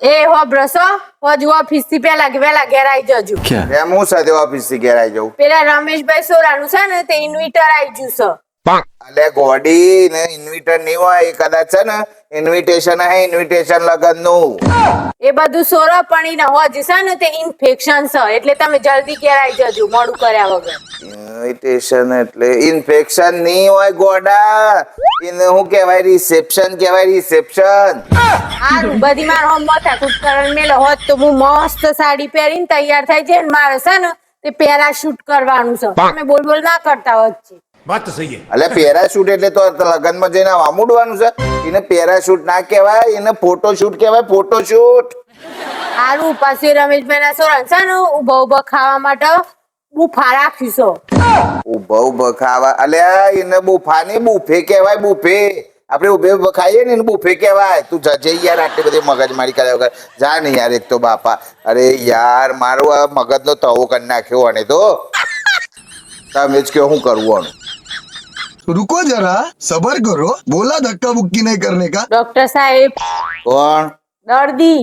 એ હો બ્રસો હોજ ઓફિસ થી પેલા ઘેર આવી જજો. એમ હું સાથે ઓફિસ થી ઘેર આવી જાઉં? પેલા રમેશભાઈ સોરાનું છે ને તે ઇન્વિટર આવી ગયું છે. અલે ગોડી ને ઇન્વિટર નહીં હોય એ કદાચ છે ને ઇન્વિટેશન હે ઇન્વિટેશન લગન નું. એ બધું સોરો પડી ને હોજ છે ને તે ઇન્ફેક્શન છે એટલે તમે જલ્દી ઘેર આવી જજો મોડું કર્યા વગર. ઇન્વિટેશન એટલે ઇન્ફેક્શન નહીં હોય ગોડા, એને શું કહેવાય? રિસેપ્શન કહેવાય, રિસેપ્શન. હારું બધી માર હોમ માથા કૂટ ਕਰਨ મેલો હોત તો હું મસ્ત સાડી પહેરીને તૈયાર થઈ જઈને મારે છે ને તે પેરાશૂટ કરવાનું છે. તમે બોલ ના કરતા વચ્ચે. વાત તો સહી હે. એટલે પેરાશૂટ એટલે તો લગનમાં જઈને વામુડવાનું છે. એને પેરાશૂટ ના કહેવાય, એને ફોટોશૂટ કહેવાય, ફોટોશૂટ. હારું પાછું રમેશભાઈ ના સોરા છે ને ઉભા ખાવા માટે બુફા રાખ્યું છે. ઉભા ખાવા? અલ્યા એને બુફા નહીં, બુફે કહેવાય, બુફે. આપણે ઉભે ખાઈએ ને એને બુફે કહેવાય. તું જજે યાર, આટલી બધી મગજમારી કર્યા વગર જા ને યાર. એક તો બાપા, અરે યાર મારો આ મગજનો તવો કરી નાખ્યો અને તો તમે જ કહો શું કરવું આનું. रुको जरा सबर करो, बोला धक्का मुक्की नहीं करने का. ડોક્ટર સાહેબ કોણ? દર્દી.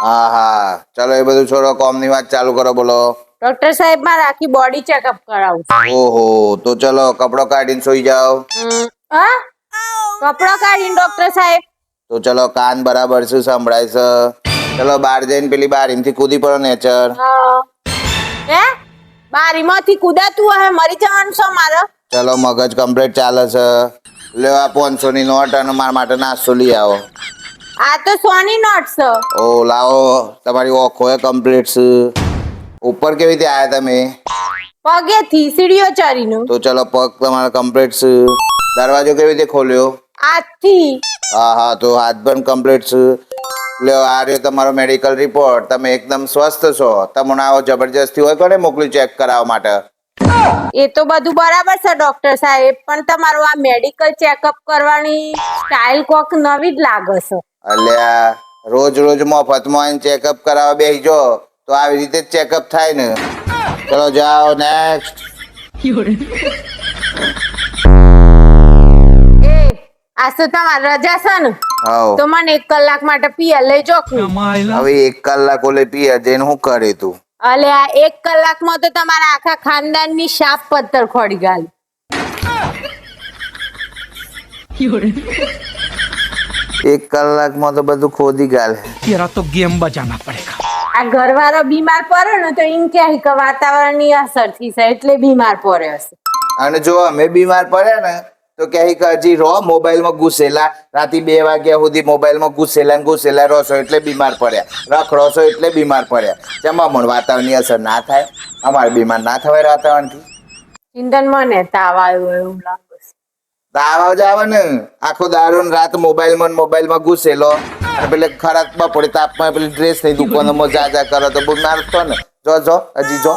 હા હા ચલો એ બધું છોડો, કોમની વાત ચાલુ કરો. બોલો. ડોક્ટર સાહેબ મારે આખી બોડી ચેકઅપ કરાવું. ઓહો, તો ચલો કપડો કાઢીને સુઈ જાઓ. હા કપડો કાઢીને ડોક્ટર સાહેબ? તો ચલો કાન બરાબર શું સંભળાય છે? ચલો બહાર જઈને પેલી બારીમાંથી કૂદી પડો નેચર. હે બારીમાંથી કુદાતું હે મરી જવાનું છે મારે? ચલો મગજ કમ્પ્લીટ ચાલે છે. લેવા 500 ની નોટ અને મારા માટે નાસ્તો લઈ આવો. આ તો સોની નોટ છે. ઓ લાવો, તમારી ઓખો એ કમ્પ્લીટ છે. ઉપર કેવી રીતે આયા તમે? પગેથી સીડીઓ ચડીનું. તો ચલો પગ તમારા કમ્પ્લીટ છે. દરવાજો કેવી રીતે ખોલ્યો? આજથી. હા હા તો હાથ પણ કમ્પ્લીટ છે. લ્યો આ રહ્યો તમારો મેડિકલ રિપોર્ટ. તમે એકદમ સ્વસ્થ છો. તમને આવો જબરજસ્તી હોય કોને મોકલી ચેક કરાવવા માટે? એ તો બધું બરાબર છે ડોક્ટર સાહેબ, પણ તમારું આ મેડિકલ ચેકઅપ કરવાની સ્ટાઇલ કોક નવી જ લાગે છે. અલ્યા રોજ રોજ મફતમાં આવીને ચેકઅપ કરાવવા બેસજો તો આવી રીતે જ ચેકઅપ થાય ને. ચલો જાઓ નેક્સ્ટ. એ આજ તો તમારી રજા છે ને આવો. તો મને 1 કલાક માટે પિયર લઈ જો. હવે 1 કલાક ઓલે પીએ જઈને શું કરે તું? અલે આ 1 કલાકમાં તો તમારા આખા ખાનદાનની શાપ પત્તર ખોડી ગાલી. 1 કલાકમાં તો બધું ખોદી ગાલે. तेरा तो गेम बजाना पड़ेगा. આ ઘરવાળો બીમાર પડે ને તો એમ કહે કે વાતાવરણની અસરથી છે એટલે બીમાર પડે હશે. અને જો અમે બીમાર પડ્યા ને તો કે હજી રો મોબાઈલમાં ઘુસેલા, રાતે 2 વાગ્યા સુધી મોબાઈલમાં ઘુસેલા ને ઘુસેલા રહો છો એટલે બીમાર પડ્યા, રખડો છો એટલે બીમાર પડ્યા. જેમાં પણ વાતાવરણની અસર ના થાય, અમારે બીમાર ના થવાય વાતાવરણથી. ચિંતન મને તાવ આવ્યો એવું લાગે છે. તાવ જ આવે ને, આખો દારૂ ને રાત મોબાઈલમાં ઘુસેલો અને પેલે ખરાબ પડે તાપમાં પેલી ડ્રેસ ની દુકાનોમાં જા કરો તો બીમાર થતો ને. જો હજી જો